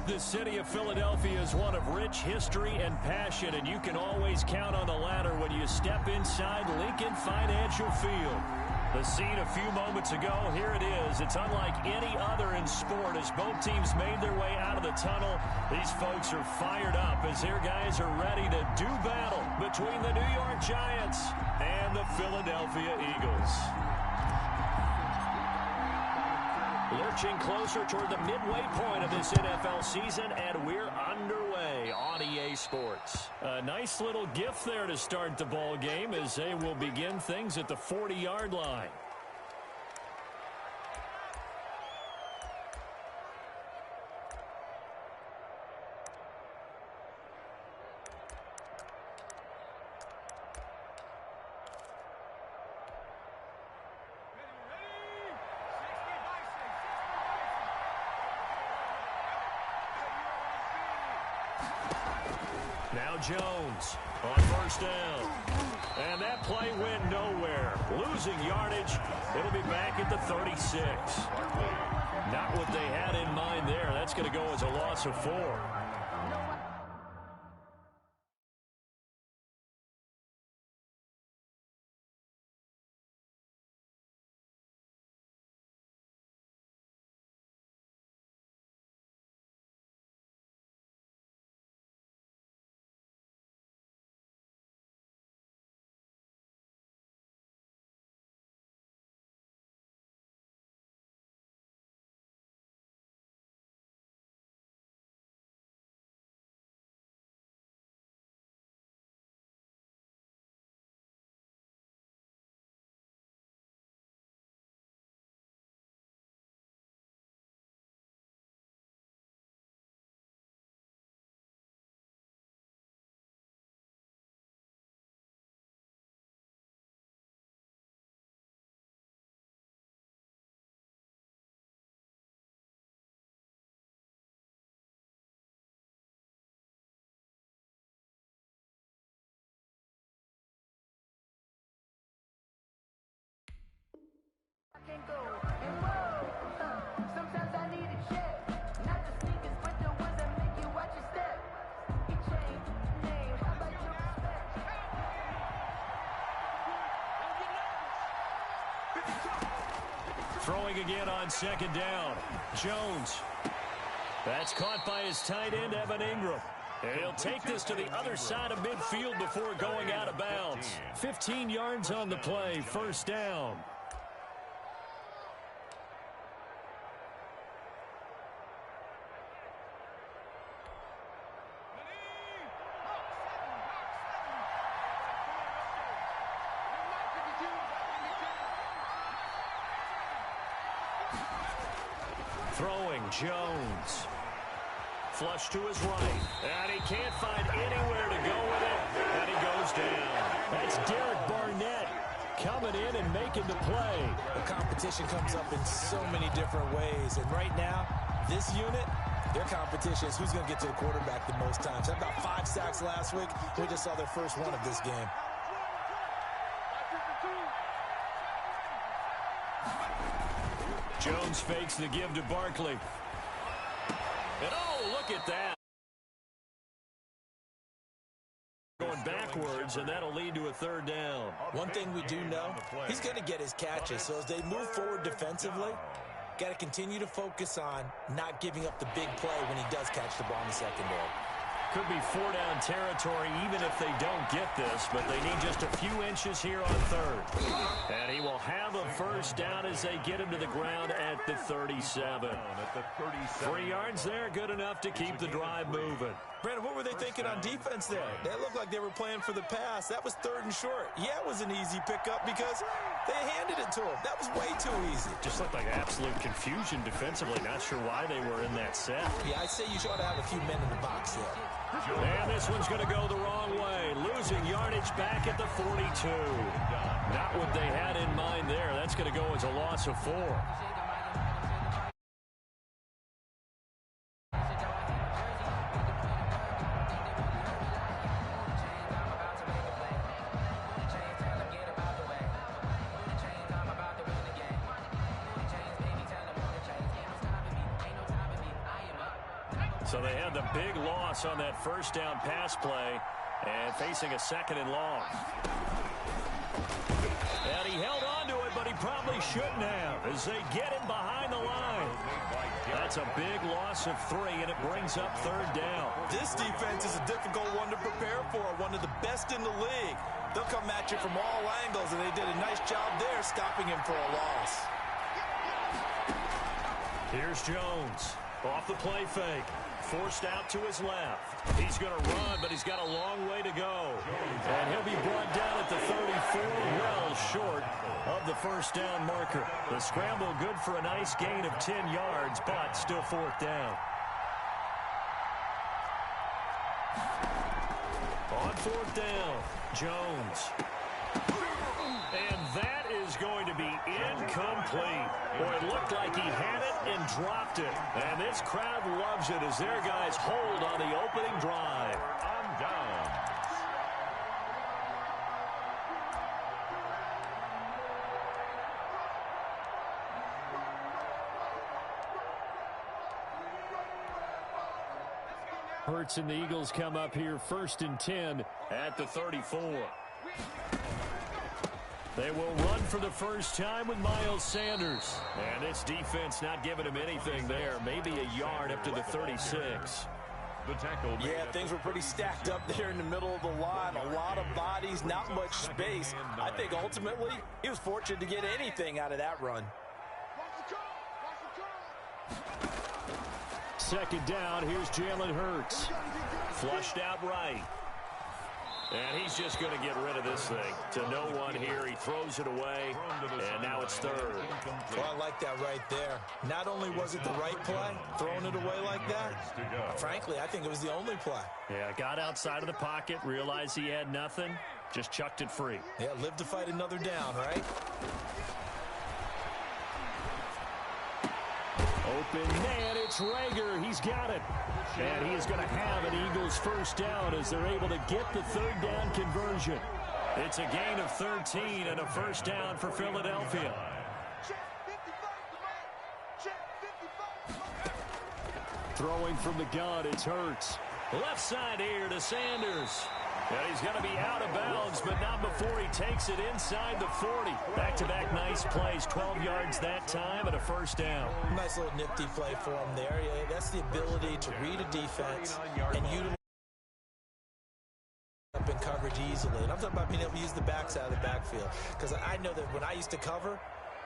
The city of Philadelphia is one of rich history and passion, and you can always count on the ladder when you step inside Lincoln Financial Field. The scene a few moments ago, here it is. It's unlike any other in sport as both teams made their way out of the tunnel. These folks are fired up as their guys are ready to do battle between the New York Giants and the Philadelphia Eagles. Lurching closer toward the midway point of this NFL season, and we're underway on EA Sports. A nice little gift there to start the ball game as they will begin things at the 40-yard line. Now Jones on first down. And that play went nowhere. Losing yardage. It'll be back at the 36. Not what they had in mind there. That's going to go as a loss of 4. Sometimes I need a check, not the sneakers, but the ones that make you watch your step. He changed name, how about your respect? Throwing again on second down. Jones. That's caught by his tight end, Evan Ingram. And he'll take this to the other side of midfield before going out of bounds. 15 yards on the play, first down. Throwing, Jones. Flush to his right. And he can't find anywhere to go with it. And he goes down. That's Derek Barnett coming in and making the play. The competition comes up in so many different ways. And right now, this unit, their competition is who's going to get to the quarterback the most times. They had about 5 sacks last week. We just saw their first one of this game. Jones fakes the give to Barkley. And oh, look at that. Going backwards, and that'll lead to a third down. One thing we do know, he's going to get his catches. So as they move forward defensively, got to continue to focus on not giving up the big play when he does catch the ball in the secondary. Could be 4-down territory even if they don't get this, but they need just a few inches here on third. And he will have a first down as they get him to the ground at the 37. 3 yards there, good enough to keep the drive moving. Brandon, what were they thinking on defense there? They looked like they were playing for the pass. That was 3rd and short. Yeah, it was an easy pickup because they handed it to him. That was way too easy. Just looked like absolute confusion defensively. Not sure why they were in that set. Yeah, I'd say you ought to have a few men in the box there. And this one's going to go the wrong way. Losing yardage back at the 42. Not what they had in mind there. That's going to go as a loss of 4. So they had the big loss on that first down pass play and facing a second and long. And he held on to it, but he probably shouldn't have as they get him behind the line. That's a big loss of 3, and it brings up third down. This defense is a difficult one to prepare for, one of the best in the league. They'll come at you from all angles, and they did a nice job there stopping him for a loss. Here's Jones off the play fake. Forced out to his left. He's going to run, but he's got a long way to go. And he'll be brought down at the 34, well short of the first down marker. The scramble good for a nice gain of 10 yards, but still fourth down. On fourth down, Jones. And that is going to be incomplete. Boy, it looked like he had it and dropped it. And this crowd loves it as their guys hold on the opening drive. On down. Hurts and the Eagles come up here first and 10 at the 34. They will run for the first time with Miles Sanders. And this defense not giving him anything there. Maybe a yard up to the 36. Yeah, things were pretty stacked up there in the middle of the line. A lot of bodies, not much space. I think ultimately he was fortunate to get anything out of that run. Second down, here's Jalen Hurts. Flushed out right. And he's just going to get rid of this thing to no one here. He throws it away, and now it's third. Well, I like that right there. Not only was it the right play, throwing it away like that, frankly, I think it was the only play. Yeah, got outside of the pocket, realized he had nothing, just chucked it free. Yeah, live to fight another down, right? Open man, it's Rager. He's got it. And he is going to have an Eagles first down as they're able to get the third down conversion. It's a gain of 13 and a first down for Philadelphia. Throwing from the gun, it's Hurts. Left side here to Sanders. And he's going to be out of bounds, but not before he takes it inside the 40. Back-to-back nice plays, 12 yards that time and a first down. Nice little nifty play for him there. Yeah, that's the ability to read a defense and utilize up in coverage easily. And I'm talking about being able to use the backs out of the backfield. Because I know that when I used to cover,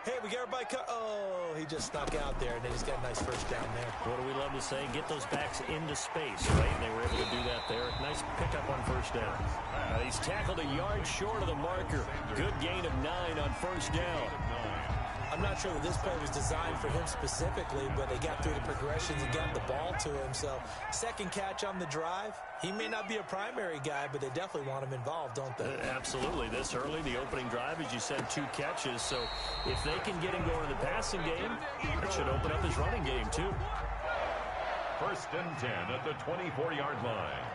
hey, we got everybody oh, he just snuck out there, and then he's got a nice first down there. What do we love to say? Get those backs into space, right? And they were able to do that there. Nice pickup on first down. He's tackled a yard short of the marker. Good gain of 9 on first down. I'm not sure that this play was designed for him specifically, but they got through the progressions and got the ball to him. So second catch on the drive. He may not be a primary guy, but they definitely want him involved, don't they? Absolutely. This early, the opening drive, as you said, 2 catches. So if they can get him going in the passing game, it should open up his running game too. First and 10 at the 24-yard line.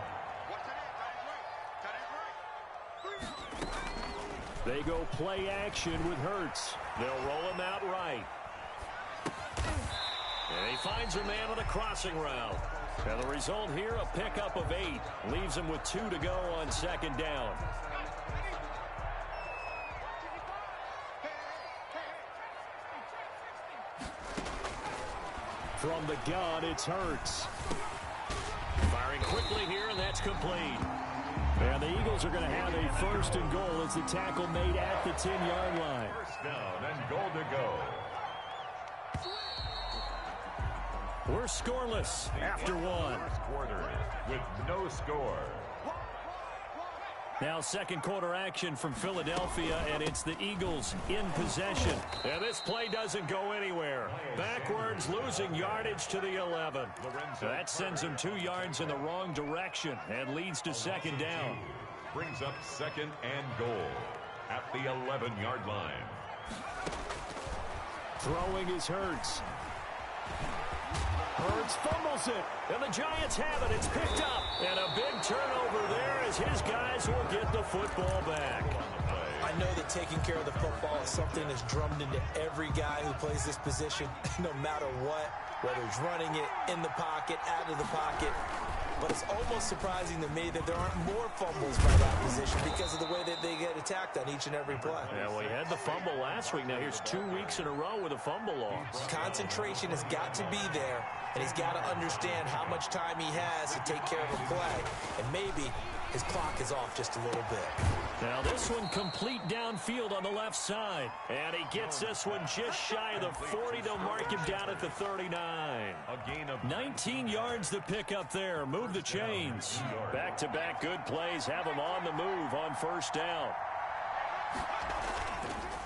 They go play action with Hurts. They'll roll him out right. And he finds a man on a crossing route. And the result here, a pickup of 8. Leaves him with 2 to go on second down. From the gun, it's Hurts. Firing quickly here, and that's complete. And the Eagles are going to have a first and goal as the tackle made at the 10-yard line. First down and goal to go. We're scoreless after 1. First quarter with no score. Now second quarter action from Philadelphia, and it's the Eagles in possession. And this play doesn't go anywhere. Backwards, losing yardage to the 11. That sends them 2 yards in the wrong direction and leads to second down. Brings up second and goal at the 11-yard line. Throwing is Hurts. Hurts fumbles it, and the Giants have it. It's picked up, and a big turnover there as his guys will get the football back. I I know that taking care of the football is something that's drummed into every guy who plays this position, no matter what, whether he's running it, in the pocket, out of the pocket. But it's almost surprising to me that there aren't more fumbles by that position because of the way that they get attacked on each and every play. Yeah, well, he had the fumble last week. Now here's 2 weeks in a row with a fumble loss. Concentration has got to be there, and he's got to understand how much time he has to take care of a play. And maybe his clock is off just a little bit. Now this one complete downfield on the left side. And he gets this one just shy of the 40. They'll mark him down at the 39. A gain of 19 yards to pick up there. Move the chains. Back-to-back good plays. Have them on the move on first down.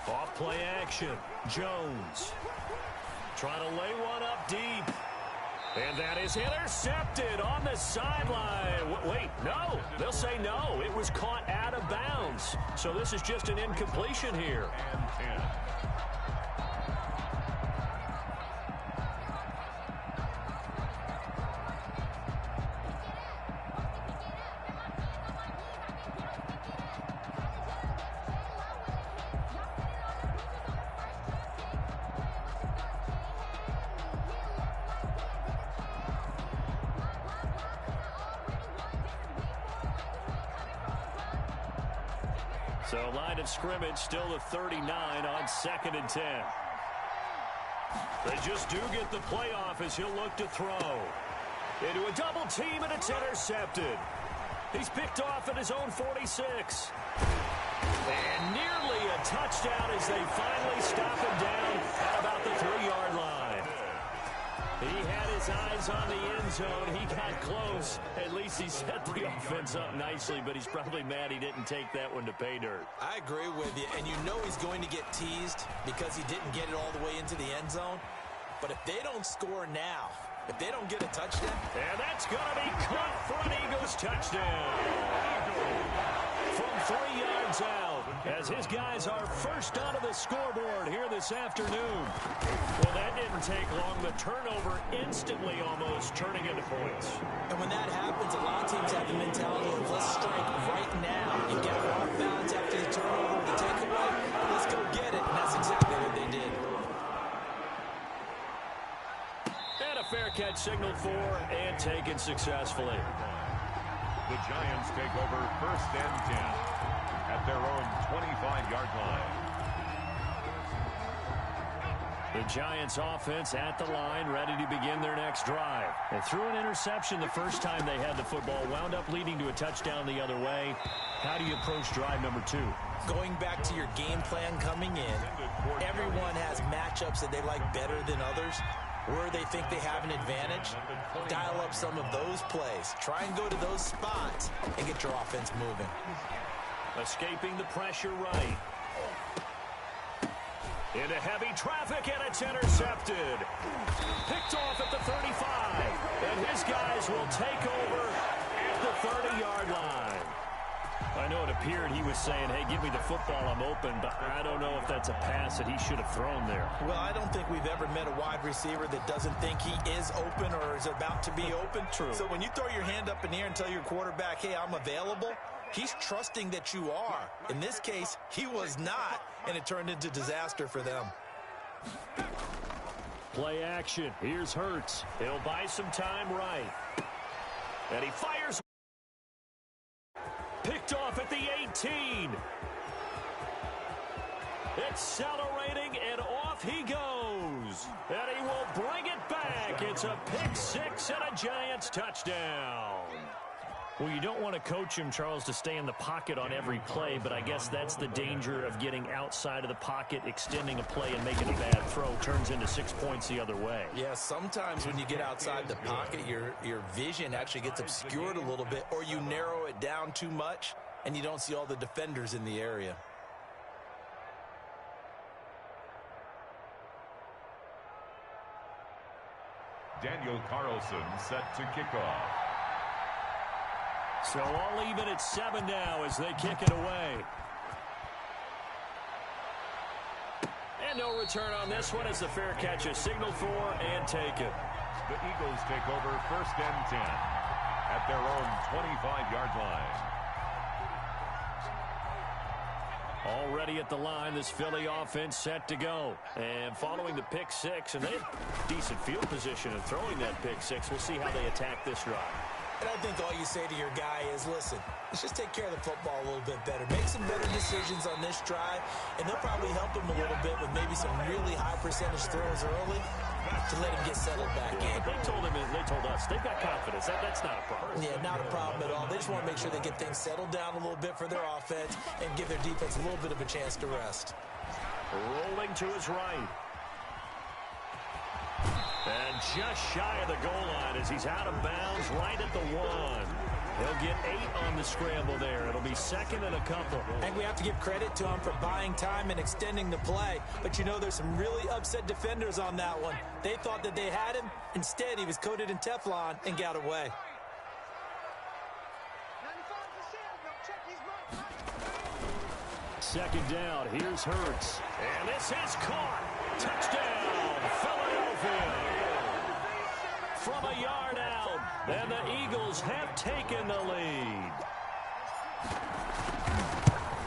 Off play action. Jones trying to lay one up deep. And that is intercepted on the sideline. Wait, no. They'll say no. It was caught out of bounds. So this is just an incompletion here. and 10. So line of scrimmage still the 39 on 2nd and 10. They just do get the playoff as he'll look to throw. Into a double team, and it's intercepted. He's picked off at his own 46. And nearly a touchdown as they finally stop him down at about the 3-yard line. He had his eyes on the end zone. He got close. At least he set the offense up nicely, but he's probably mad he didn't take that one to pay dirt. I agree with you, and you know he's going to get teased because he didn't get it all the way into the end zone. But if they don't score now, if they don't get a touchdown. And that's going to be caught for an Eagles touchdown. From 3 yards out, as his guys are first onto the scoreboard here this afternoon. Well, that didn't take long. The turnover instantly almost turning into points. And when that happens, a lot of teams have the mentality of let's strike right now and get it off balance after the turnover or the takeaway. Let's go get it, and that's exactly what they did. And a fair catch signaled for and taken successfully. The Giants take over 1st and 10 at their own 25-yard line. The Giants offense at the line, ready to begin their next drive. They threw an interception the first time they had the football, wound up leading to a touchdown the other way. How do you approach drive number 2? Going back to your game plan coming in, everyone has matchups that they like better than others, where they think they have an advantage. Dial up some of those plays. Try and go to those spots and get your offense moving. Escaping the pressure right. Into heavy traffic, and it's intercepted. Picked off at the 35. And his guys will take over at the 30-yard line. I know it appeared he was saying, hey, give me the football, I'm open, but I don't know if that's a pass that he should have thrown there. Well, I don't think we've ever met a wide receiver that doesn't think he is open or is about to be open. True. So when you throw your hand up in the air and tell your quarterback, hey, I'm available, he's trusting that you are. In this case, he was not, and it turned into disaster for them. Play action. Here's Hurts. He'll buy some time right. And he fires. Picked off at the 18. Accelerating, and off he goes. And he will bring it back. It's a pick six and a Giants touchdown. Well, you don't want to coach him, Charles, to stay in the pocket on every play, but I guess that's the danger of getting outside of the pocket, extending a play and making a bad throw. Turns into 6 points the other way. Yeah, sometimes when you get outside the pocket, your vision actually gets obscured a little bit, or you narrow it down too much, and you don't see all the defenders in the area. Daniel Carlson set to kick off. So all even at 7 now as they kick it away. And no return on this one as the fair catch is signaled for and taken. The Eagles take over 1st and 10 at their own 25-yard line. Already at the line, this Philly offense set to go. And following the pick six, and they have decent field position in throwing that pick six. We'll see how they attack this drive. And I think all you say to your guy is, listen, let's just take care of the football a little bit better. Make some better decisions on this drive, and they'll probably help him a little bit with maybe some really high percentage throws early to let him get settled back in. They told us they've got confidence. That's not a problem. Yeah, not a problem at all. They just want to make sure they get things settled down a little bit for their offense and give their defense a little bit of a chance to rest. Rolling to his right. And just shy of the goal line as he's out of bounds right at the 1. He'll get 8 on the scramble there. It'll be second and a couple. And we have to give credit to him for buying time and extending the play. But you know, there's some really upset defenders on that one. They thought that they had him. Instead, he was coated in Teflon and got away. Second down. Here's Hurts. And this is caught. Touchdown, Philadelphia. From a yard out. And the Eagles have taken the lead.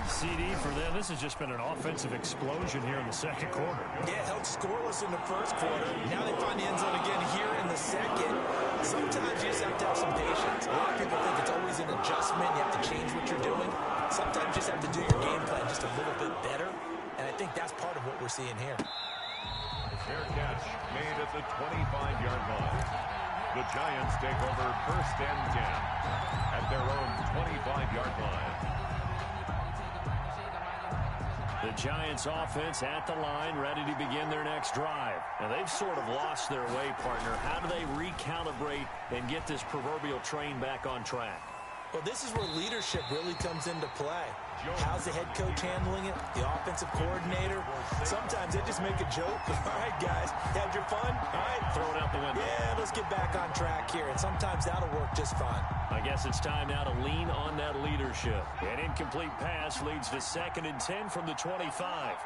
CD for them. This has just been an offensive explosion here in the second quarter. Yeah, held scoreless in the first quarter. Now they find the end zone again here in the second. Sometimes you just have to have some patience. A lot of people think it's always an adjustment. You have to change what you're doing. Sometimes you just have to do your game plan just a little bit better. And I think that's part of what we're seeing here. Fair catch made at the 25-yard line. The Giants take over first and 10 at their own 25-yard line. The Giants offense at the line, ready to begin their next drive. Now, they've sort of lost their way, partner. How do they recalibrate and get this proverbial train back on track? Well, this is where leadership really comes into play. How's the head coach handling it? The offensive coordinator? Sometimes they just make a joke. All right, guys, you had your fun? All right. Throw it out the window. Yeah, let's get back on track here. And sometimes that'll work just fine. I guess it's time now to lean on that leadership. An incomplete pass leads to second and 10 from the 25.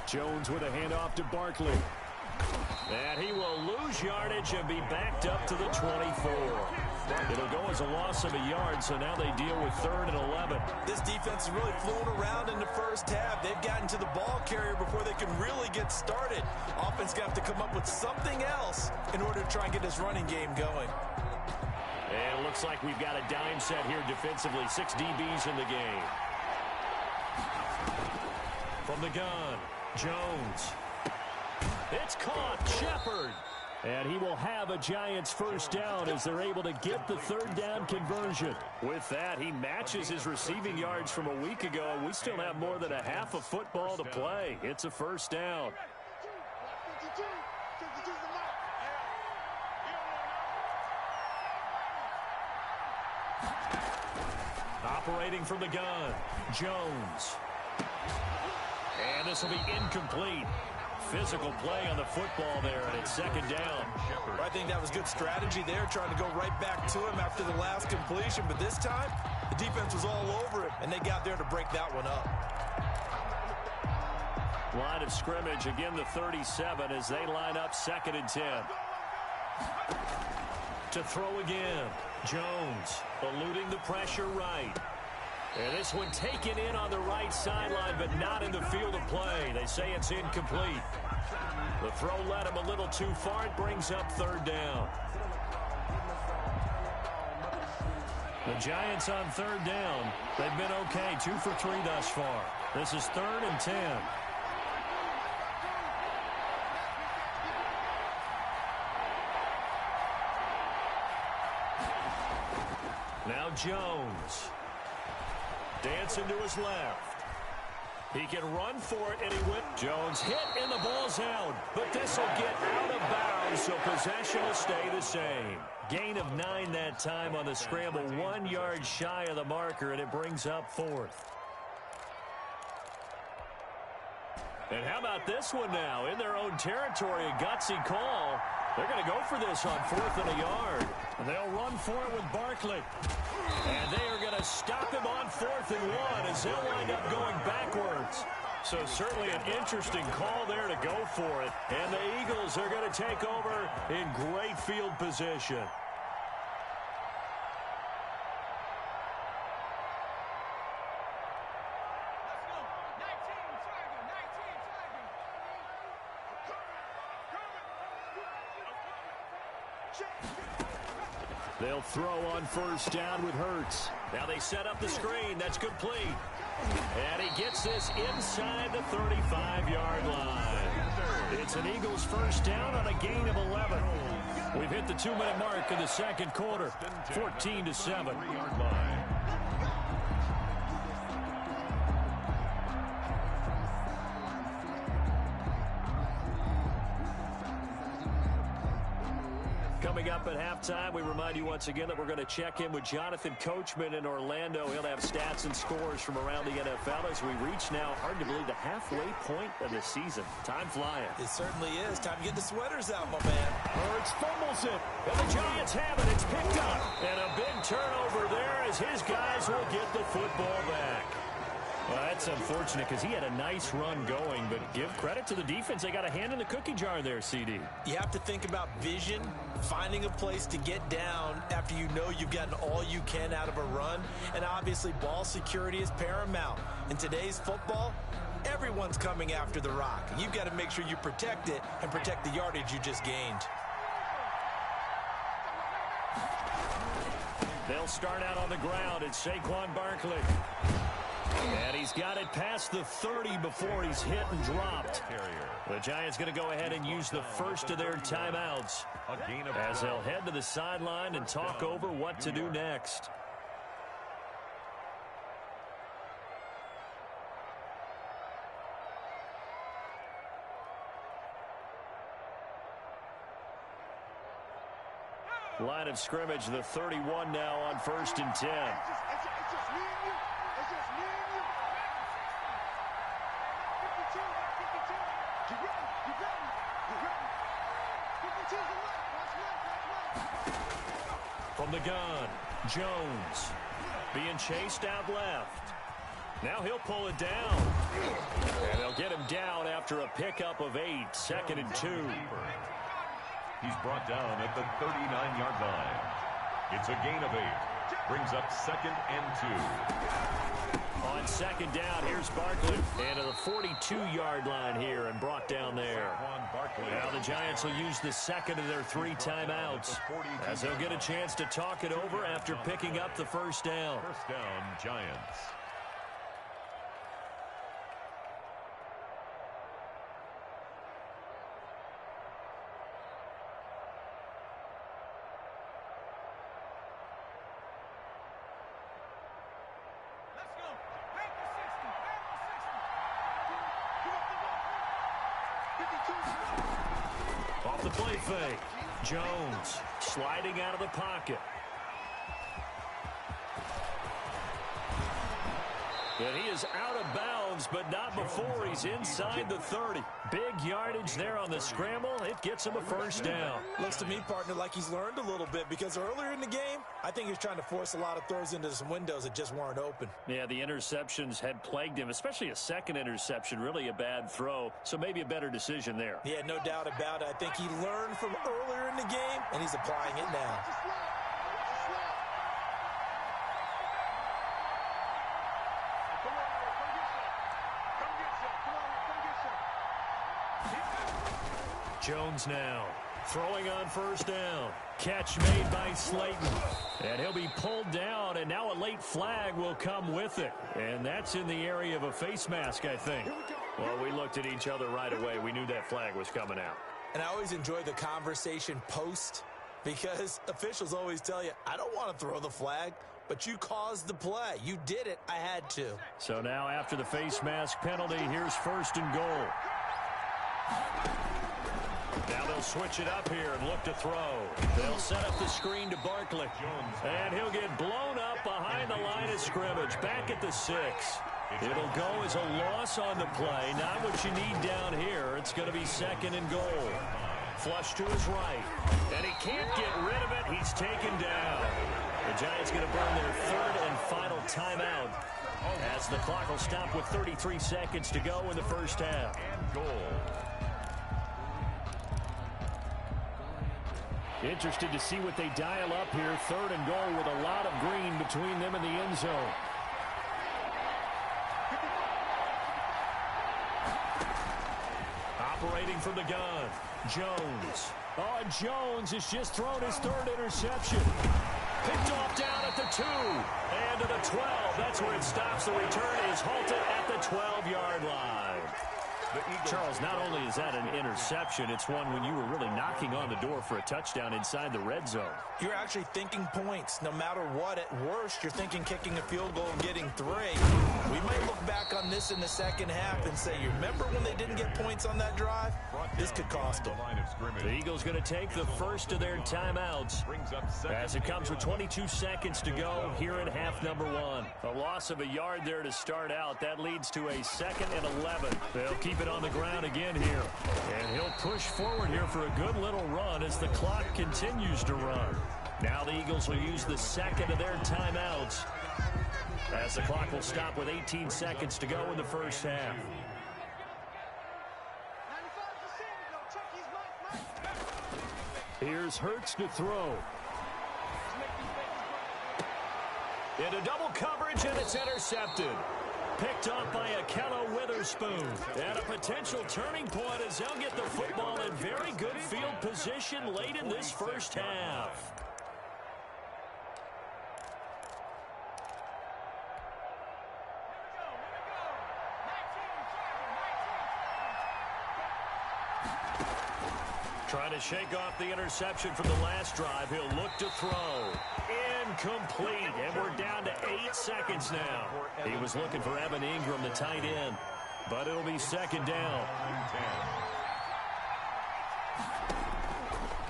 Jones with a handoff to Barkley. And he will lose yardage and be backed up to the 24. It'll go as a loss of a yard, so now they deal with 3rd and 11. This defense is really fooling around in the first half. They've gotten to the ball carrier before they can really get started. Offense got to come up with something else in order to try and get this running game going. And it looks like we've got a dime set here defensively. 6 DBs in the game. From the gun, Jones. It's caught. Shepard. And he will have a Giants first down as they're able to get the 3rd down conversion. With that, he matches his receiving yards from a week ago, and we still have more than a half of football to play. It's a first down. Operating from the gun, Jones. And this will be incomplete. Physical play on the football there, and it's second down. I think that was good strategy there, trying to go right back to him after the last completion. But this time, the defense was all over it, and they got there to break that one up. Line of scrimmage, again the 37 as they line up 2nd and 10. To throw again, Jones eluding the pressure right. And this one taken in on the right sideline, but not in the field of play. They say it's incomplete. The throw led him a little too far. It brings up 3rd down. The Giants on 3rd down. They've been okay, 2 for 3 thus far. This is 3rd and 10. Now Jones. Dancing to his left. He can run for it, and he went. Jones hit, and the ball's out. But this will get out of bounds, so possession will stay the same. Gain of 9 that time on the scramble. 1 yard shy of the marker, and it brings up 4th. And how about this one now? In their own territory, a gutsy call. They're going to go for this on 4th and a yard. And they'll run for it with Barkley. And they are going to stop him on 4th and 1 as he'll wind up going backwards. So certainly an interesting call there to go for it. And the Eagles are going to take over in great field position. They'll throw on first down with Hurts. Now they set up the screen. That's complete. And he gets this inside the 35-yard line. It's an Eagles first down on a gain of 11. We've hit the 2-minute mark in the second quarter, 14-7. Coming up at halftime, we remind you once again that we're going to check in with Jonathan Coachman in Orlando. He'll have stats and scores from around the NFL as we reach now, hard to believe, the halfway point of the season. Time flying. It certainly is. Time to get the sweaters out, my man. Hurts fumbles it, and the Giants have it. It's picked up, and a big turnover there as his guys will get the football back. Well, that's unfortunate because he had a nice run going, but give credit to the defense. They got a hand in the cookie jar there, CD. You have to think about vision, finding a place to get down after you know you've gotten all you can out of a run, and obviously ball security is paramount. In today's football, everyone's coming after the rock. You've got to make sure you protect it and protect the yardage you just gained. They'll start out on the ground. It's Saquon Barkley. And he's got it past the 30 before he's hit and dropped. The Giants going to go ahead and use the first of their timeouts as they'll head to the sideline and talk over what to do next. Line of scrimmage, the 31 now on 1st and 10. From the gun, Jones being chased out left. Now he'll pull it down. And they'll get him down after a pickup of 8, 2nd and 2. He's brought down at the 39-yard line. It's a gain of 8. Brings up 2nd and 2. On 2nd down, here's Barkley. And to the 42-yard line here and brought down there. Now the Giants will use the second of their 3 timeouts as they'll get a chance to talk it over after picking up the first down. First down, Giants. Off the play fake. Jones sliding out of the pocket. And he is out of bounds, but not before he's inside the 30. Big yardage there on the scramble. It gets him a first down. Looks to me, partner, like he's learned a little bit because earlier in the game, I think he was trying to force a lot of throws into some windows that just weren't open. Yeah, the interceptions had plagued him, especially a second interception, really a bad throw. So maybe a better decision there. Yeah, no doubt about it. I think he learned from earlier in the game, and he's applying it now. Jones now throwing on first down. Catch made by Slayton. And he'll be pulled down, and now a late flag will come with it. And that's in the area of a face mask, I think. Well, we looked at each other right away. We knew that flag was coming out. And I always enjoy the conversation post because officials always tell you, I don't want to throw the flag, but you caused the play. You did it. I had to. So now after the face mask penalty, here's 1st and goal. Now they'll switch it up here and look to throw. They'll set up the screen to Barkley. And he'll get blown up behind the line of scrimmage. Back at the 6. It'll go as a loss on the play. Not what you need down here. It's going to be 2nd and goal. Flush to his right. And he can't get rid of it. He's taken down. The Giants going to burn their 3rd and final timeout as the clock will stop with 33 seconds to go in the first half. And goal. Interested to see what they dial up here. 3rd and goal with a lot of green between them and the end zone. Operating from the gun, Jones. Oh, and Jones has just thrown his 3rd interception. Picked off down at the 2 and to the 12. That's where it stops. The return is halted at the 12-yard line. Charles, not only is that an interception, it's one when you were really knocking on the door for a touchdown inside the red zone. You're actually thinking points. No matter what, at worst, you're thinking kicking a field goal and getting 3. We might look back on this in the second half and say, you remember when they didn't get points on that drive? This could cost them. The Eagles going to take the first of their timeouts as it comes with 22 seconds to go here in half number 1. A loss of a yard there to start out. That leads to a 2nd and 11. They'll keep it on the ground again here. And he'll push forward here for a good little run as the clock continues to run. Now the Eagles will use the 2nd of their timeouts as the clock will stop with 18 seconds to go in the first half. Here's Hurts to throw. Into double coverage, and it's intercepted. Picked up by Akello Witherspoon. And a potential turning point as they'll get the football in very good field position late in this first half. Trying to shake off the interception from the last drive. He'll look to throw. Incomplete. And we're down to 8 seconds now. He was looking for Evan Ingram, the tight end. But it'll be 2nd down.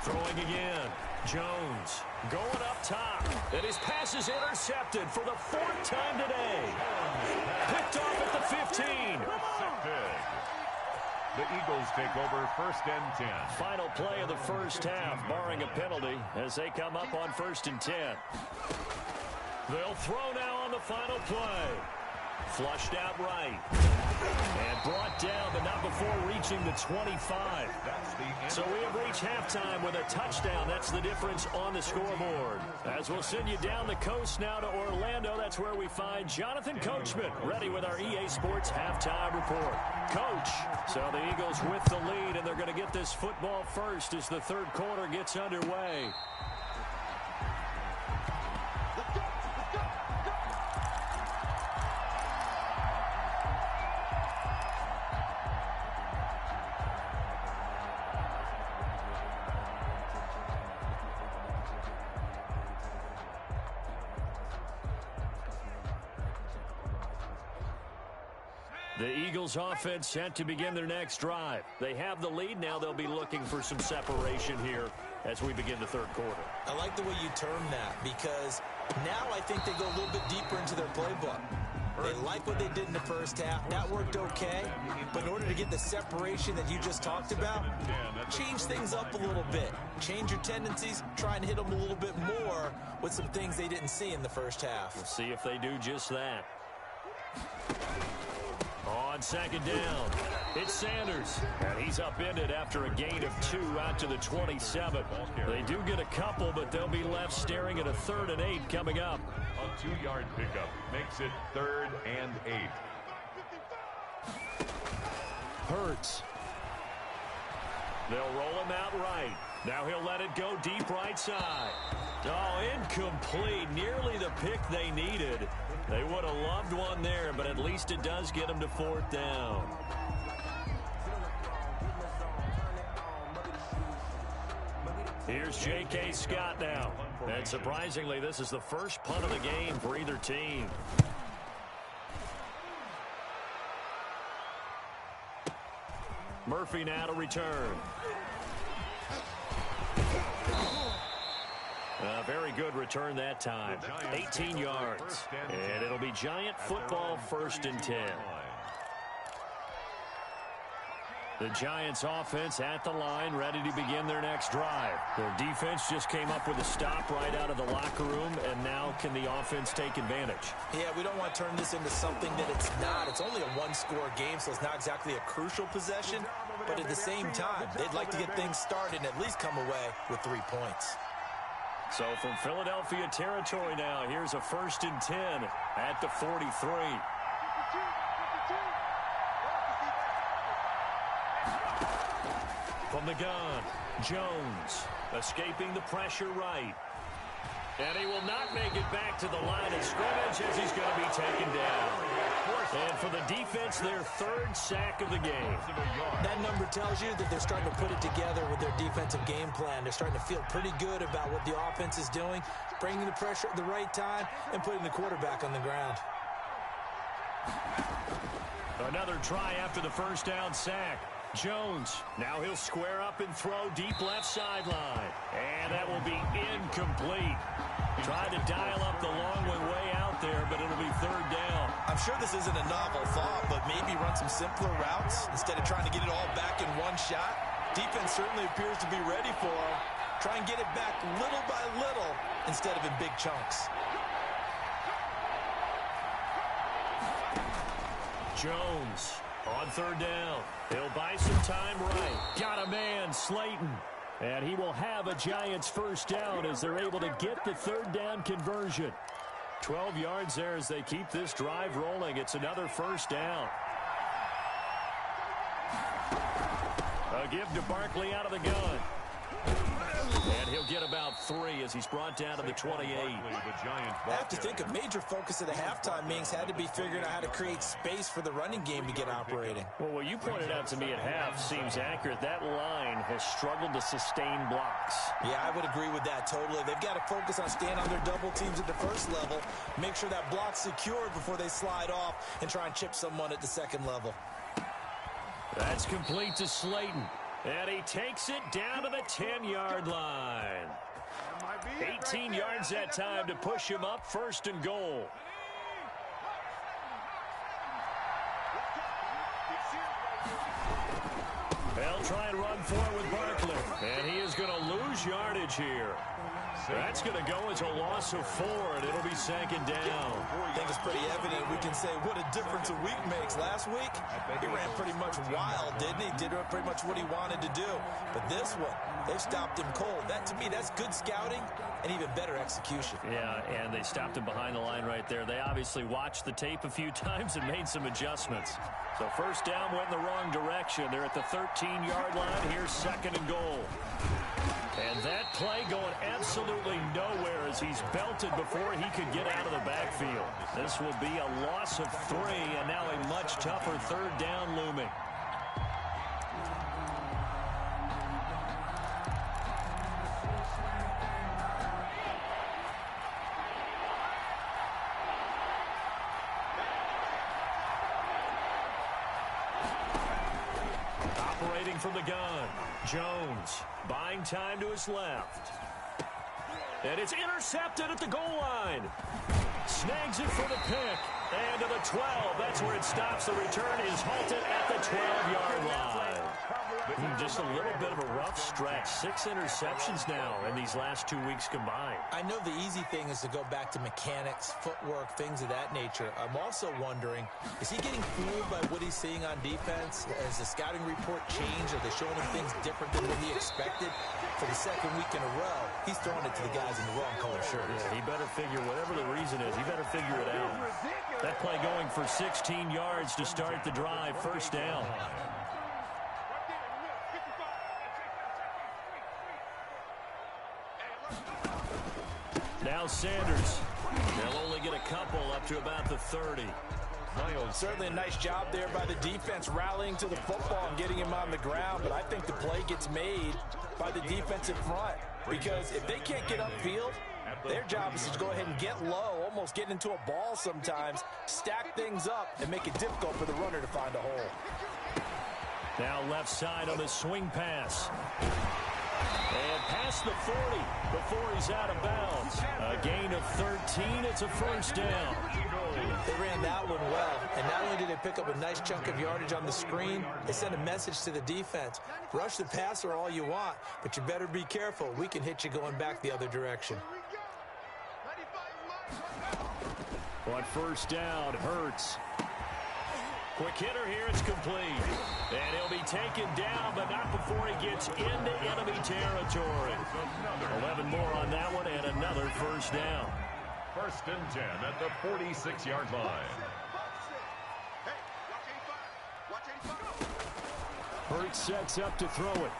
Throwing again. Jones going up top. And his pass is intercepted for the 4th time today. Picked off at the 15. The Eagles take over 1st and 10. Final play of the first half, barring a penalty, as they come up on 1st and 10. They'll throw now on the final play. Flushed out right. And brought down, but not before reaching the 25. So we have reached halftime with a touchdown. That's the difference on the scoreboard. As we'll send you down the coast now to Orlando, that's where we find Jonathan Coachman, ready with our EA Sports halftime report. Coach, so the Eagles with the lead, and they're going to get this football first as the 3rd quarter gets underway. The Eagles offense set to begin their next drive. They have the lead now. They'll be looking for some separation here as we begin the 3rd quarter. I like the way you term that because now I think they go a little bit deeper into their playbook. They like what they did in the first half. That worked okay. But in order to get the separation that you just talked about, change things up a little bit. Change your tendencies. Try and hit them a little bit more with some things they didn't see in the first half. We'll see if they do just that. On 2nd down, it's Sanders. And he's upended after a gain of 2 out to the 27. They do get a couple, but they'll be left staring at a 3rd and 8 coming up. A 2-yard pickup makes it 3rd and 8. Hurts. They'll roll him out right. Now he'll let it go deep right side. Oh, incomplete. Nearly the pick they needed. They would have loved one there, but at least it does get them to 4th down. Here's J.K. Scott now. And surprisingly, this is the first punt of the game for either team. Murphy now to return. A very good return that time. 18 yards. And it'll be Giant football 1st and 10. The Giants offense at the line, ready to begin their next drive. Their defense just came up with a stop right out of the locker room, and now can the offense take advantage? Yeah, we don't want to turn this into something that it's not. It's only a one-score game, so it's not exactly a crucial possession. But at the same time, they'd like to get things started and at least come away with 3 points. So from Philadelphia territory now, here's a 1st and 10 at the 43. From the gun, Jones escaping the pressure right. And he will not make it back to the line of scrimmage as he's going to be taken down. And for the defense, their 3rd sack of the game. That number tells you that they're starting to put it together with their defensive game plan. They're starting to feel pretty good about what the offense is doing, bringing the pressure at the right time, and putting the quarterback on the ground. Another try after the 1st down sack. Jones, now he'll square up and throw deep left sideline. And that will be incomplete. Tried to dial up the long way out there, but it'll be 3rd down. I'm sure this isn't a novel thought, but maybe run some simpler routes instead of trying to get it all back in one shot. Defense certainly appears to be ready for him. Try and get it back little by little instead of in big chunks. Jones on 3rd down. He'll buy some time right. Got a man, Slayton. And he will have a Giants 1st down as they're able to get the 3rd down conversion. 12 yards there as they keep this drive rolling. It's another 1st down. A give to Barkley out of the gun. And he'll get about 3 as he's brought down to the 28. I have to think a major focus of the halftime meetings had to be figuring out how to create space for the running game to get operating. Well, what you pointed out to me at half seems accurate. That line has struggled to sustain blocks. Yeah, I would agree with that totally. They've got to focus on staying on their double teams at the 1st level, make sure that block's secured before they slide off and try and chip someone at the 2nd level. That's complete to Slayton. And he takes it down to the 10-yard line. 18 yards that time to push him up, 1st and goal. They'll try and run forward with Barkley. And he is going to lose yardage here. That's going to go as a loss of 4, and it'll be 2nd down. I think it's pretty evident. We can say what a difference a week makes. Last week, he ran pretty much wild, didn't he? Did pretty much what he wanted to do. But this one, they've stopped him cold. That, to me, that's good scouting and even better execution. Yeah, and they stopped him behind the line right there. They obviously watched the tape a few times and made some adjustments. So 1st down went in the wrong direction. They're at the 13-yard line. Here's 2nd and goal. And that play going absolutely nowhere as he's belted before he could get out of the backfield. This will be a loss of 3, and now a much tougher 3rd down looming. Operating from the gun, Jones buying time to his left. And it's intercepted at the goal line. Snags it for the pick. And to the 12. That's where it stops. The return is halted at the 12-yard line. Just a little bit of a rough stretch. 6 interceptions now in these last 2 weeks combined. I know the easy thing is to go back to mechanics, footwork, things of that nature. I'm also wondering, is he getting fooled by what he's seeing on defense? Has the scouting report changed? Are they showing him things different than what he expected? For the 2nd week in a row, he's throwing it to the guys in the wrong color shirts. Yeah, he better figure, whatever the reason is, he better figure it out. That play going for 16 yards to start the drive, 1st down. Now Sanders. They'll only get a couple up to about the 30. Certainly a nice job there by the defense rallying to the football and getting him on the ground, but I think the play gets made by the defensive front because if they can't get upfield, their job is to go ahead and get low, almost get into a ball sometimes, stack things up, and make it difficult for the runner to find a hole. Now left side on the swing pass. And past the 40 before he's out of bounds. A gain of 13. It's a first down. They ran that one well, and not only did they pick up a nice chunk of yardage on the screen, they sent a message to the defense. Rush the passer all you want, but you better be careful. We can hit you going back the other direction. On first down, Hurts. Quick hitter here, it's complete. And he'll be taken down, but not before he gets into enemy territory. 11 more on that one, and another first down. First and 10 at the 46-yard line. Hurts sets up to throw it.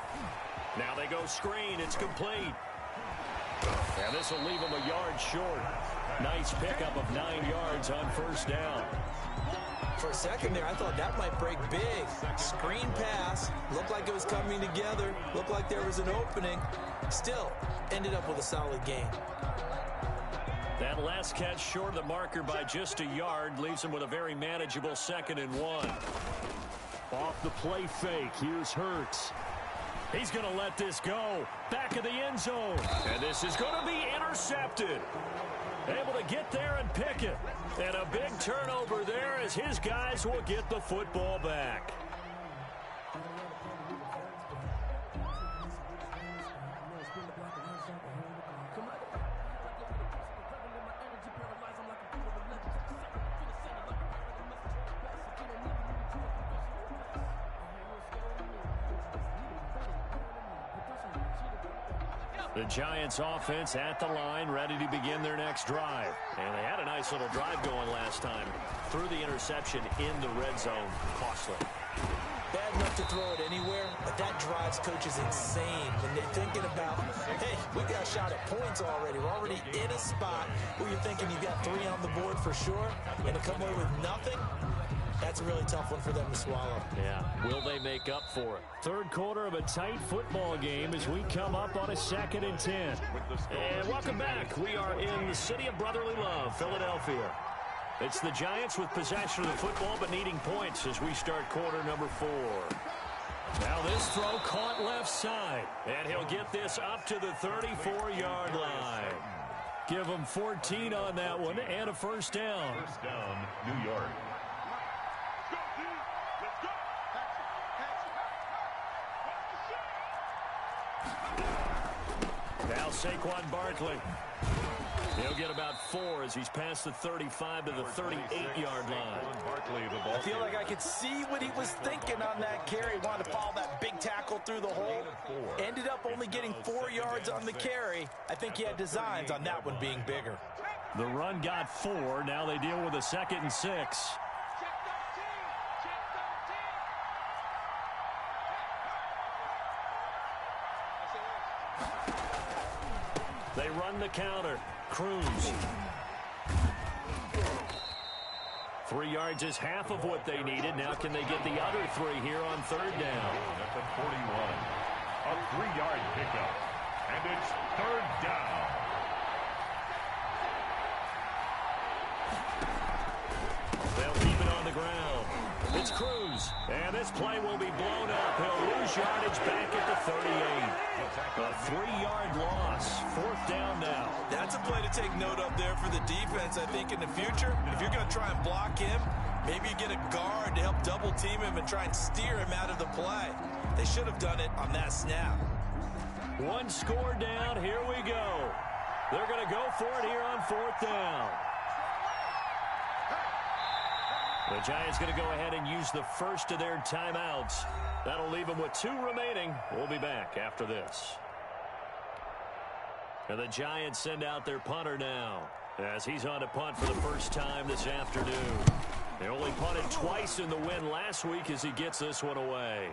Now they go screen, it's complete. And this will leave him a yard short. Nice pickup of 9 yards on first down. For a second there, I thought that might break big. Screen pass, looked like it was coming together, looked like there was an opening. Still, ended up with a solid gain. That last catch short of the marker by just a yard leaves him with a very manageable 2nd and 1. Off the play fake, here's Hurts. He's going to let this go. Back of the end zone. And this is going to be intercepted. Able to get there and pick it. And a big turnover there as his guys will get the football back. The Giants offense at the line, ready to begin their next drive. And they had a nice little drive going last time. Threw the interception in the red zone. Costly. Bad enough to throw it anywhere, but that drives coaches insane when they're thinking about, hey, we got a shot at points already. We're already in a spot where you're thinking you got 3 on the board for sure, and to come away with nothing, that's a really tough one for them to swallow. Yeah, will they make up for it? Third quarter of a tight football game as we come up on a 2nd and 10. And welcome back. We are in the city of brotherly love, Philadelphia. It's the Giants with possession of the football but needing points as we start quarter number 4. Now this throw caught left side. And he'll get this up to the 34-yard line. Give him 14 on that one and a first down. First down, New York. Now Saquon Barkley. He'll get about 4 as he's past the 35 to the 38-yard line. I feel like I could see what he was thinking on that carry. Wanted to follow that big tackle through the hole. Ended up only getting 4 yards on the carry. I think he had designs on that one being bigger. The run got 4. Now they deal with a 2nd and 6. They run the counter. Cruz. 3 yards is half of what they needed. Now can they get the other 3 here on third down? At the 41. A 3-yard pickup. And it's third down. They'll keep it on the ground. It's Cruz. And this play will be blown up. He'll lose yardage back at the 38. A 3-yard loss. Fourth down now. That's a play to take note of there for the defense, I think, in the future. If you're going to try and block him, maybe you get a guard to help double team him and try and steer him out of the play. They should have done it on that snap. 1 score down. Here we go. They're going to go for it here on 4th down. The Giants going to go ahead and use the first of their timeouts. That'll leave them with 2 remaining. We'll be back after this. And the Giants send out their punter now as he's on to punt for the first time this afternoon. They only punted twice in the win last week as he gets this one away.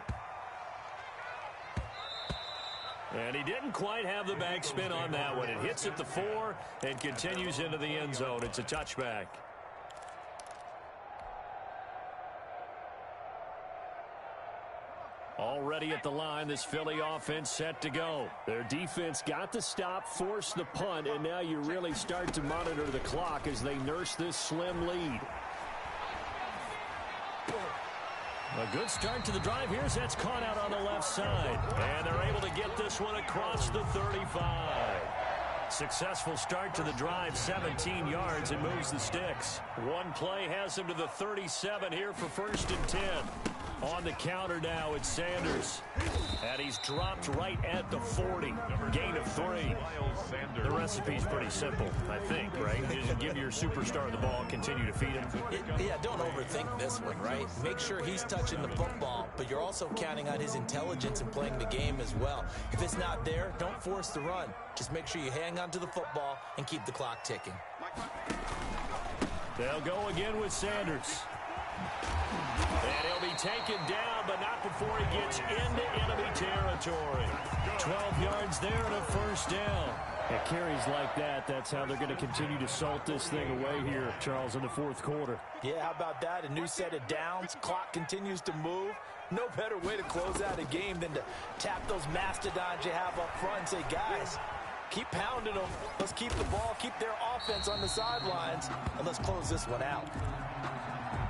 And he didn't quite have the backspin on that one. It hits at the 4 and continues into the end zone. It's a touchback. Already at the line, this Philly offense set to go. Their defense got the stop, forced the punt, and now you really start to monitor the clock as they nurse this slim lead. A good start to the drive. Here's that's caught out on the left side. And they're able to get this one across the 35. Successful start to the drive, 17 yards, and moves the sticks. One play has him to the 37 here for 1st and 10. On the counter now, it's Sanders. And he's dropped right at the 40. Gain of 3. The recipe's pretty simple, I think, right? Just give your superstar the ball, continue to feed him. Yeah, don't overthink this one, right? Make sure he's touching the football, but you're also counting on his intelligence and playing the game as well. If it's not there, don't force the run. Just make sure you hang on to the football and keep the clock ticking. They'll go again with Sanders. And he'll be taken down, but not before he gets into enemy territory. 12 yards there and a 1st down. At carries like that, that's how they're going to continue to salt this thing away here, Charles, in the 4th quarter. Yeah, how about that? A new set of downs. Clock continues to move. No better way to close out a game than to tap those mastodons you have up front and say, guys, keep pounding them. Let's keep the ball, keep their offense on the sidelines, and let's close this one out.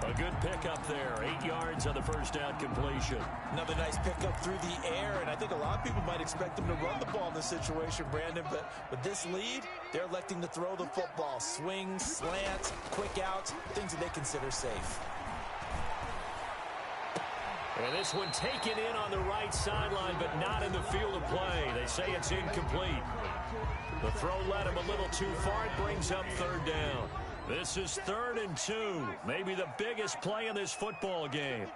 A good pickup there. 8 yards on the 1st down completion. Another nice pickup through the air, and I think a lot of people might expect them to run the ball in this situation, Brandon, but with this lead, they're electing to throw the football. Swings, slants, quick outs, things that they consider safe. And this one taken in on the right sideline, but not in the field of play. They say it's incomplete. The throw led him a little too far. It brings up 3rd down. This is 3rd and 2. Maybe the biggest play in this football game.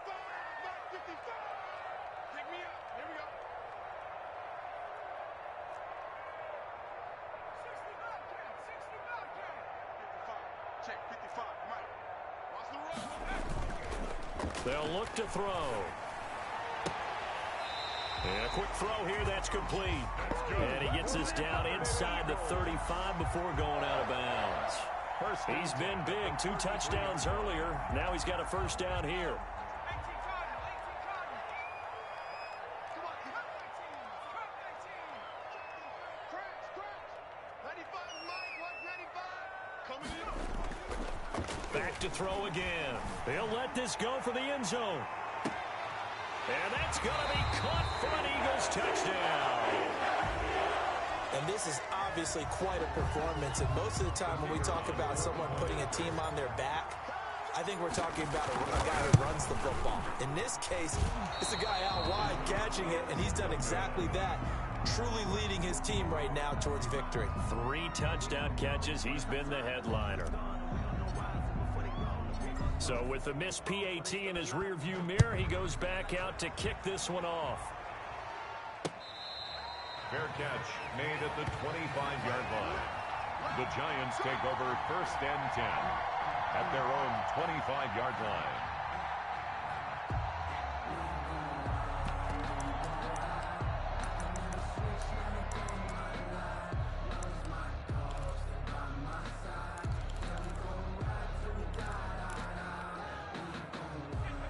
They'll look to throw. And a quick throw here, that's complete. And he gets this down inside the 35 before going out of bounds. He's been big, 2 touchdowns earlier. Now he's got a 1st down here. Back to throw again. They'll let this go for the end zone. And that's going to be caught for an Eagles touchdown. And this is obviously quite a performance. And most of the time when we talk about someone putting a team on their back, I think we're talking about a guy who runs the football. In this case, it's a guy out wide catching it, and he's done exactly that. Truly leading his team right now towards victory. 3 touchdown catches. He's been the headliner. So with the missed PAT in his rearview mirror, he goes back out to kick this one off. Fair catch made at the 25-yard line. The Giants take over 1st and 10 at their own 25-yard line.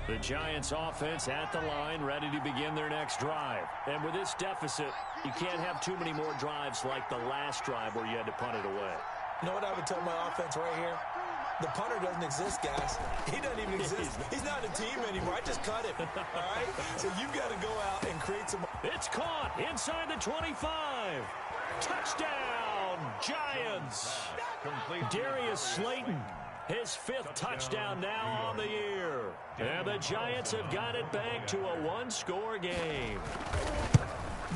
The Giants offense at the line, ready to begin their next drive. And with this deficit, you can't have too many more drives like the last drive where you had to punt it away. You know what I would tell my offense right here? The punter doesn't exist, guys. He doesn't even exist. He's not a team anymore. I just cut him. All right? So you've got to go out and create some... It's caught inside the 25. Touchdown, Giants. Darius Slayton, his 5th touchdown now on the year. And the Giants have got it back to a 1-score game.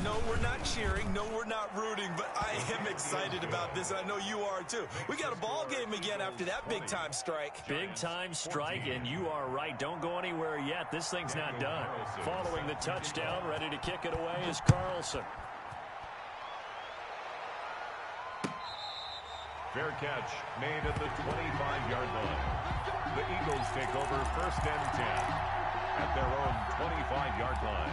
No, we're not cheering. No, we're not rooting. But I am excited about this. I know you are, too. We got a ball game again after that big-time strike. Big-time strike, and you are right. Don't go anywhere yet. This thing's not done. Following the touchdown, ready to kick it away is Carlson. Fair catch made at the 25-yard line. The Eagles take over 1st and 10 at their own 25-yard line.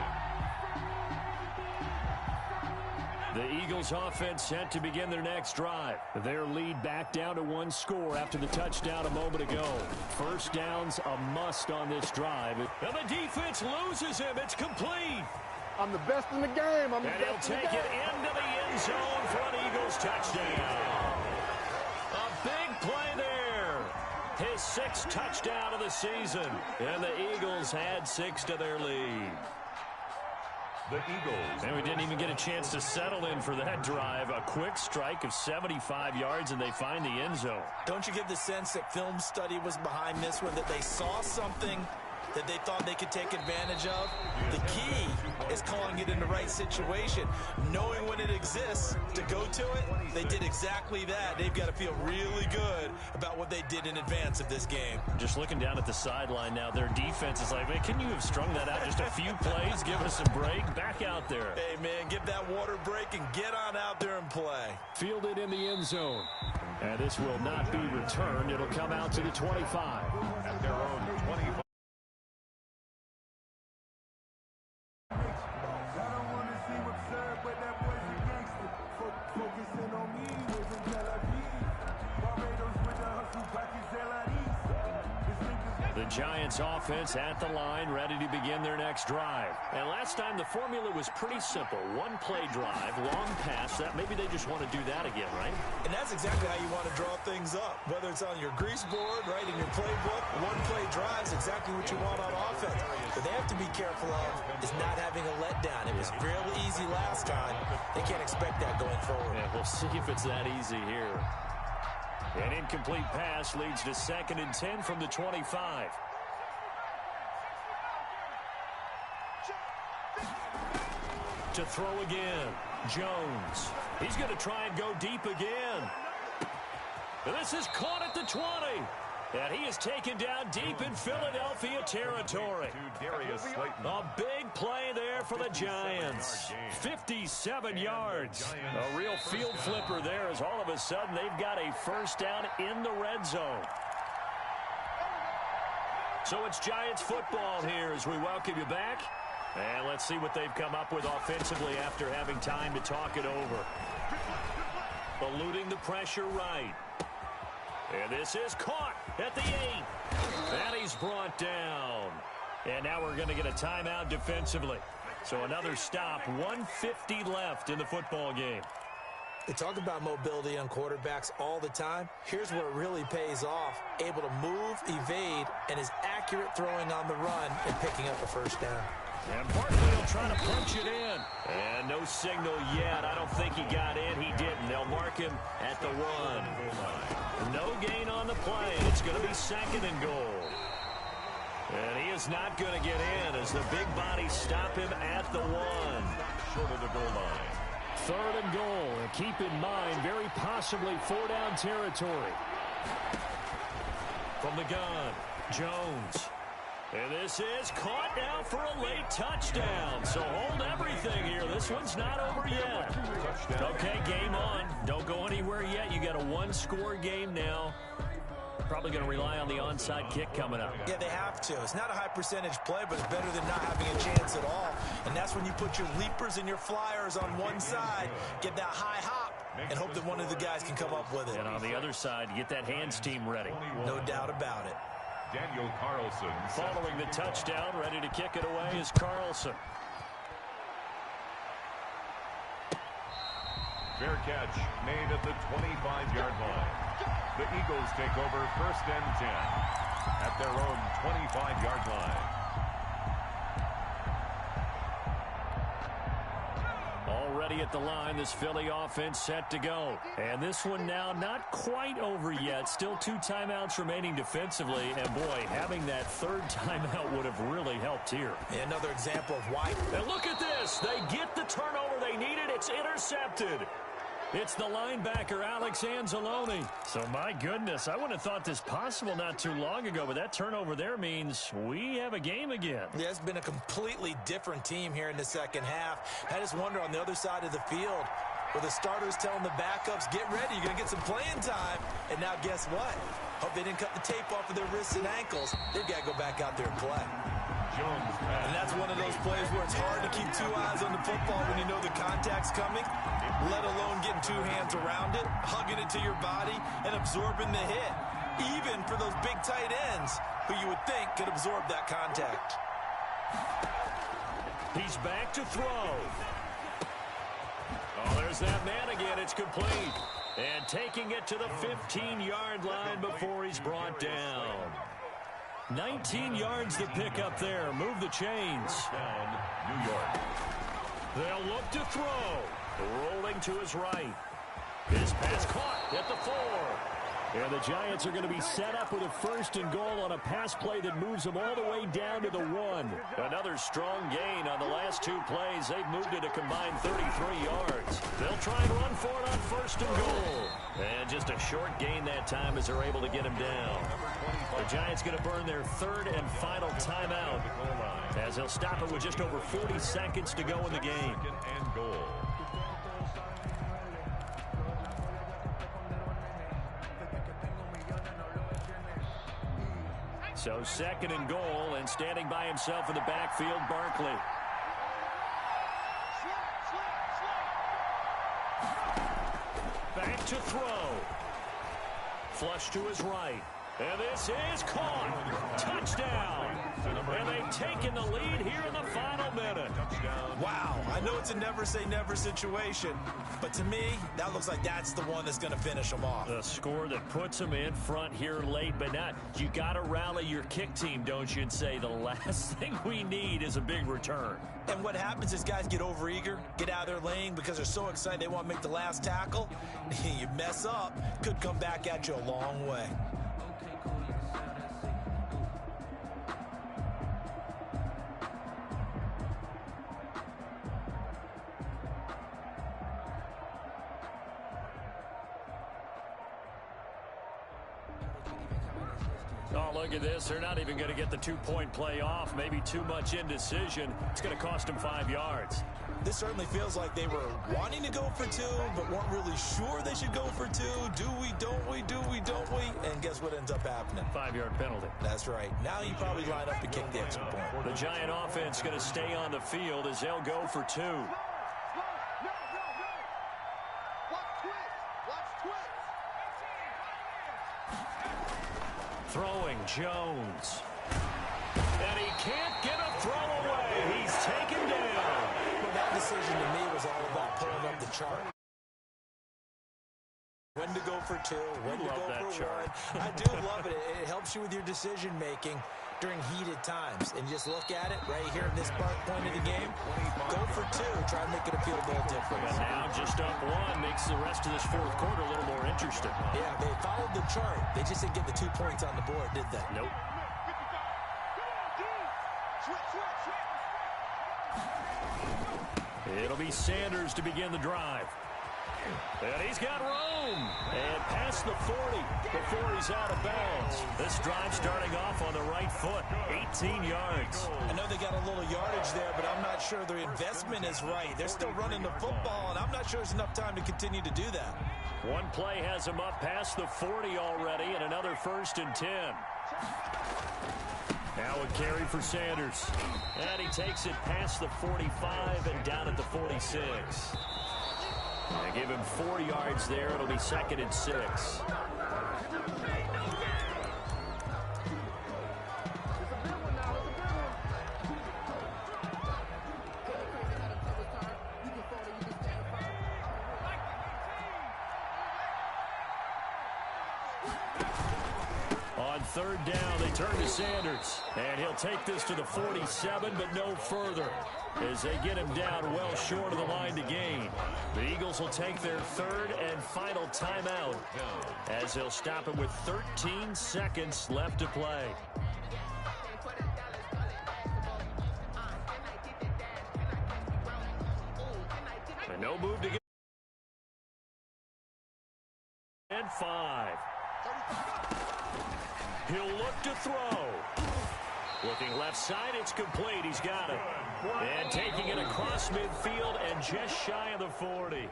The Eagles offense set to begin their next drive. Their lead back down to 1 score after the touchdown a moment ago. 1st down's a must on this drive. And the defense loses him. It's complete. I'm the best in the game. And he'll take it into the end zone for an Eagles touchdown. A big play there. His 6th touchdown of the season. And the Eagles add 6 to their lead. The Eagles. And we didn't even get a chance to settle in for that drive. A quick strike of 75 yards, and they find the end zone. Don't you get the sense that film study was behind this one, that they saw something that they thought they could take advantage of? The key is calling it in the right situation, knowing when it exists to go to it. They did exactly that. They've got to feel really good about what they did in advance of this game. Just looking down at the sideline now, their defense is like, man, can you have strung that out just a few plays? Give us a break. Back out there. Hey, man, give that water break and get on out there and play. Fielded in the end zone. And this will not be returned. It'll come out to the 25. At their own 25. The Giants offense at the line, ready to begin their next drive. And last time the formula was pretty simple. One play drive, long pass. That maybe they just want to do that again, right? And that's exactly how you want to draw things up. Whether it's on your grease board, right, in your playbook, one play drive is exactly what you want on offense. But they have to be careful of is not having a letdown. It was fairly easy last time. They can't expect that going forward. Yeah, we'll see if it's that easy here. An incomplete pass leads to 2nd and 10 from the 25. To throw again, Jones. He's going to try and go deep again. This is caught at the 20. And he is taken down deep in Philadelphia territory. A big play there for the Giants. 57 yards. A real field flipper there as all of a sudden they've got a first down in the red zone. So it's Giants football here as we welcome you back. And let's see what they've come up with offensively after having time to talk it over. Eluding the pressure right. And this is caught at the 8. And he's brought down. And now we're going to get a timeout defensively. So another stop, 1:50 left in the football game. They talk about mobility on quarterbacks all the time. Here's where it really pays off. Able to move, evade, and is accurate throwing on the run and picking up a first down. And Barkley will try to punch it in. And no signal yet. I don't think he got in. He didn't. They'll mark him at the 1. No gain on the play. It's going to be 2nd and goal. And he is not going to get in as the big bodies stop him at the 1. Short of the goal line. 3rd and goal. And keep in mind, very possibly 4-down territory. From the gun, Jones. And this is caught now for a late touchdown. So hold everything here. This one's not over yet. Okay, game on. Don't go anywhere yet. You got a 1-score game now. Probably going to rely on the onside kick coming up. Yeah, they have to. It's not a high percentage play, but it's better than not having a chance at all. And that's when you put your leapers and your flyers on one side, get that high hop, and hope that one of the guys can come up with it. And on the other side, get that hands team ready. No doubt about it. Daniel Carlson. Following the touchdown, ready to kick it away is Carlson. Fair catch made at the 25-yard line. The Eagles take over 1st and 10 at their own 25-yard line. Already at the line, this Philly offense set to go. And this one now not quite over yet. Still 2 timeouts remaining defensively. And boy, having that 3rd timeout would have really helped here. Another example of why. And look at this. They get the turnover they needed. It's intercepted. It's the linebacker, Alex Anzalone. So, my goodness, I wouldn't have thought this possible not too long ago, but that turnover there means we have a game again. Yeah, it's been a completely different team here in the second half. I just wonder on the other side of the field, where the starters telling the backups, get ready, you're going to get some playing time. And now guess what? Hope they didn't cut the tape off of their wrists and ankles. They've got to go back out there and play. And that's one of those plays where it's hard to keep 2 eyes on the football when you know the contact's coming, let alone getting 2 hands around it, hugging it to your body, and absorbing the hit, even for those big tight ends who you would think could absorb that contact. He's back to throw. Oh, there's that man again. It's complete. And taking it to the 15-yard line before he's brought down. 19 yards to pick up there. Move the chains. Down, New York. They'll look to throw. Rolling to his right. His pass caught at the 4. And the Giants are going to be set up with a 1st and goal on a pass play that moves them all the way down to the 1. Another strong gain on the last 2 plays. They've moved it a combined 33 yards. They'll try and run for it on 1st and goal. And just a short gain that time as they're able to get him down. The Giants going to burn their 3rd and final timeout as they'll stop it with just over 40 seconds to go in the game. 2nd and goal. So 2nd and goal, and standing by himself in the backfield, Barkley. Back to throw. Flush to his right. And this is caught. Touchdown. And they've taken the lead here in the final minute. Wow, I know it's a never-say-never situation, but to me, that looks like that's the one that's going to finish them off. A score that puts them in front here late, but not. You got to rally your kick team, don't you, and say the last thing we need is a big return. And what happens is guys get overeager, get out of their lane because they're so excited they want to make the last tackle. You mess up, could come back at you a long way. Oh, look at this. They're not even going to get the 2-point play off. Maybe too much indecision. It's going to cost them 5 yards. This certainly feels like they were wanting to go for 2, but weren't really sure they should go for 2. Do we, don't we, do we, don't we? And guess what ends up happening? 5-yard penalty. That's right. Now you probably line up to kick the extra point. The Giant offense going to stay on the field as they'll go for 2. Throwing Jones. And he can't get a throw away. He's taken down. Well, that decision to me was all about pulling up the chart. When to go for 2, when to go for 1. I do love it. It helps you with your decision making during heated times. And just look at it right here in this point of the game. Go for 2. Try to make it feel a little different. And now just up 1 makes the rest of this 4th quarter a little more interesting. Yeah, they followed the chart. They just didn't get the 2 points on the board, did they? Nope. It'll be Sanders to begin the drive. And he's got room. And past the 40 before he's out of bounds. This drive starting off on the right foot. 18 yards. I know they got a little yardage there, but I'm not sure their investment is right. They're still running the football, and I'm not sure there's enough time to continue to do that. One play has him up past the 40 already, and another 1st and 10. Now a carry for Sanders. And he takes it past the 45 and down at the 46. They give him 4 yards there. It'll be 2nd and 6. On 3rd down, they turn to Sanders. And he'll take this to the 47, but no further, as they get him down well short of the line to gain. The Eagles will take their 3rd and final timeout, as they'll stop it with 13 seconds left to play. And no move to get. And 5. He'll look to throw. Looking left side, it's complete. He's got it. And taking it across midfield and just shy of the 40.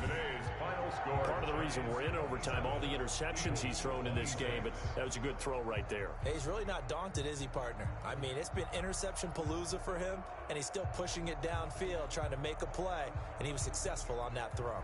Today's final score. Part of the reason we're in overtime, all the interceptions he's thrown in this game, but that was a good throw right there. Hey, he's really not daunted, is he, partner? I mean, it's been interception palooza for him, and he's still pushing it downfield, trying to make a play, and he was successful on that throw.